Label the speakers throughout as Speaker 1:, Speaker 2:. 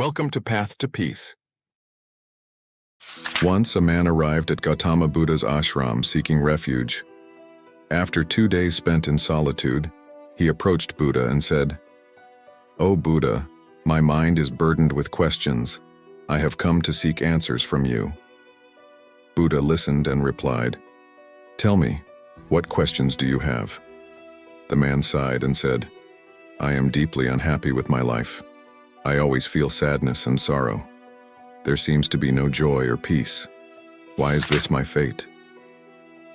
Speaker 1: Welcome to Path to Peace. Once a man arrived at Gautama Buddha's ashram seeking refuge. After 2 days spent in solitude, he approached Buddha and said, "O Buddha, my mind is burdened with questions. I have come to seek answers from you." Buddha listened and replied, "Tell me, what questions do you have?" The man sighed and said, "I am deeply unhappy with my life. I always feel sadness and sorrow. There seems to be no joy or peace. Why is this my fate?"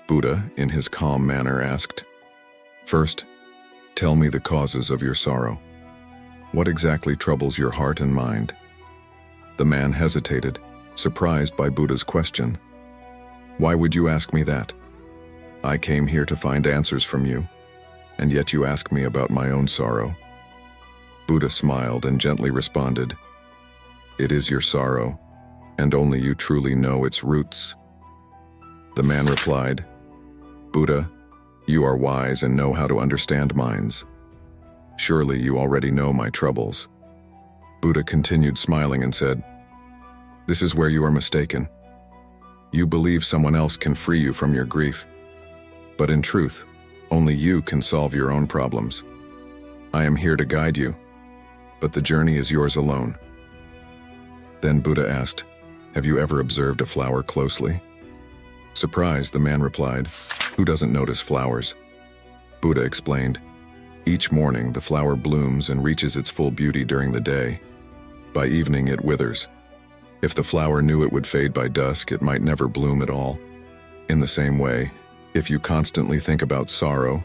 Speaker 1: Buddha, in his calm manner, asked, "First, tell me the causes of your sorrow. What exactly troubles your heart and mind?" The man hesitated, surprised by Buddha's question. "Why would you ask me that? I came here to find answers from you, and yet you ask me about my own sorrow." Buddha smiled and gently responded, "It is your sorrow, and only you truly know its roots." The man replied, "Buddha, you are wise and know how to understand minds. Surely you already know my troubles." Buddha continued smiling and said, "This is where you are mistaken. You believe someone else can free you from your grief. But in truth, only you can solve your own problems. I am here to guide you, but the journey is yours alone." Then Buddha asked, "Have you ever observed a flower closely?" Surprised, the man replied, "Who doesn't notice flowers?" Buddha explained, "Each morning the flower blooms and reaches its full beauty during the day. By evening it withers. If the flower knew it would fade by dusk, it might never bloom at all. In the same way, if you constantly think about sorrow,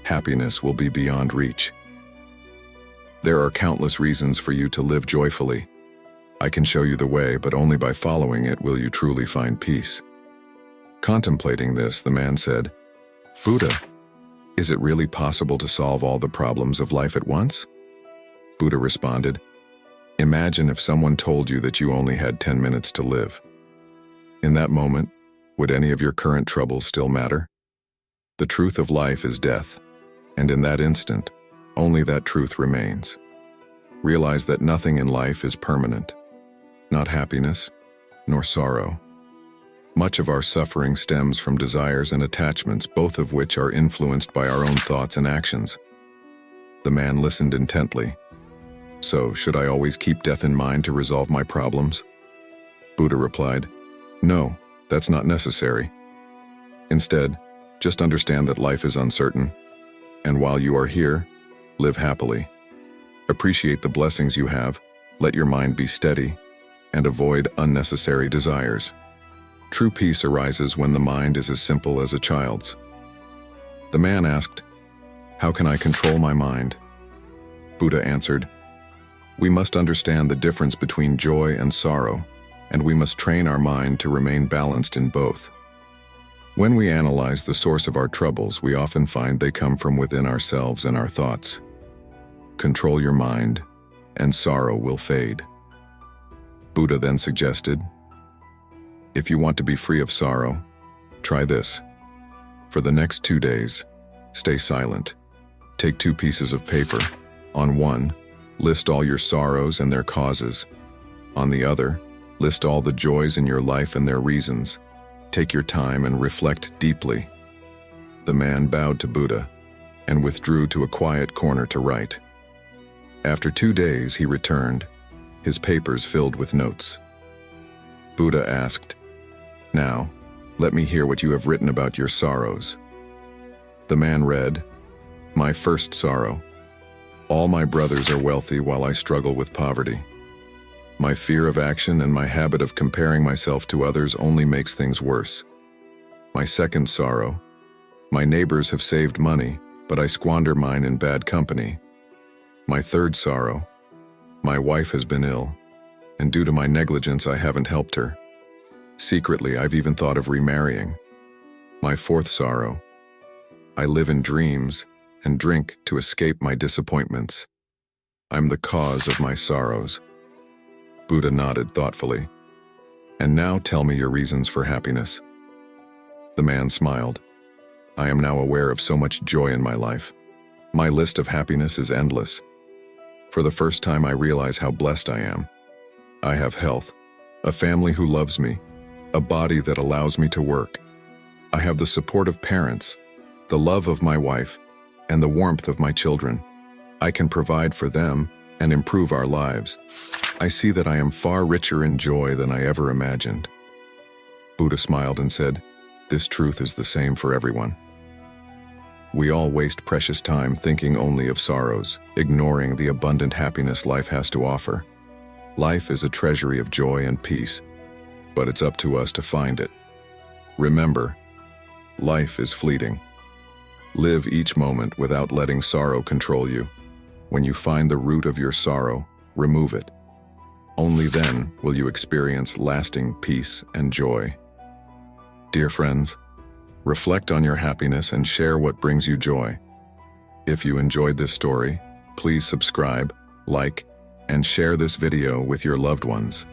Speaker 1: happiness will be beyond reach. There are countless reasons for you to live joyfully. I can show you the way, but only by following it will you truly find peace." Contemplating this, the man said, "Buddha, is it really possible to solve all the problems of life at once?" Buddha responded, "Imagine if someone told you that you only had 10 minutes to live. In that moment, would any of your current troubles still matter? The truth of life is death, and in that instant, only that truth remains. Realize that nothing in life is permanent, not happiness, nor sorrow. Much of our suffering stems from desires and attachments, both of which are influenced by our own thoughts and actions." The man listened intently. "So, should I always keep death in mind to resolve my problems?" Buddha replied, "No, that's not necessary. Instead, just understand that life is uncertain, and while you are here, live happily. Appreciate the blessings you have, let your mind be steady, and avoid unnecessary desires. True peace arises when the mind is as simple as a child's." The man asked, "How can I control my mind?" Buddha answered, "We must understand the difference between joy and sorrow, and we must train our mind to remain balanced in both. When we analyze the source of our troubles, we often find they come from within ourselves and our thoughts. Control your mind, and sorrow will fade." Buddha then suggested, "If you want to be free of sorrow, try this. For the next 2 days, stay silent. Take 2 pieces of paper. On one, list all your sorrows and their causes. On the other, list all the joys in your life and their reasons. Take your time and reflect deeply." The man bowed to Buddha and withdrew to a quiet corner to write. After 2 days, he returned, his papers filled with notes. Buddha asked, "Now, let me hear what you have written about your sorrows." The man read, "My first sorrow. All my brothers are wealthy while I struggle with poverty. My fear of action and my habit of comparing myself to others only makes things worse. My second sorrow. My neighbors have saved money, but I squander mine in bad company. My third sorrow. My wife has been ill, and due to my negligence I haven't helped her. Secretly, I've even thought of remarrying. My fourth sorrow. I live in dreams and drink to escape my disappointments. I'm the cause of my sorrows." Buddha nodded thoughtfully. "And now tell me your reasons for happiness." The man smiled. "I am now aware of so much joy in my life. My list of happiness is endless. For the first time, I realize how blessed I am. I have health, a family who loves me, a body that allows me to work. I have the support of parents, the love of my wife, and the warmth of my children. I can provide for them and improve our lives. I see that I am far richer in joy than I ever imagined. Buddha smiled and said, "This truth is the same for everyone." We all waste precious time thinking only of sorrows, ignoring the abundant happiness life has to offer. Life is a treasury of joy and peace, but it's up to us to find it. Remember, life is fleeting. Live each moment without letting sorrow control you. When you find the root of your sorrow, remove it. Only then will you experience lasting peace and joy. Dear friends, reflect on your happiness and share what brings you joy. If you enjoyed this story, please subscribe, like, and share this video with your loved ones.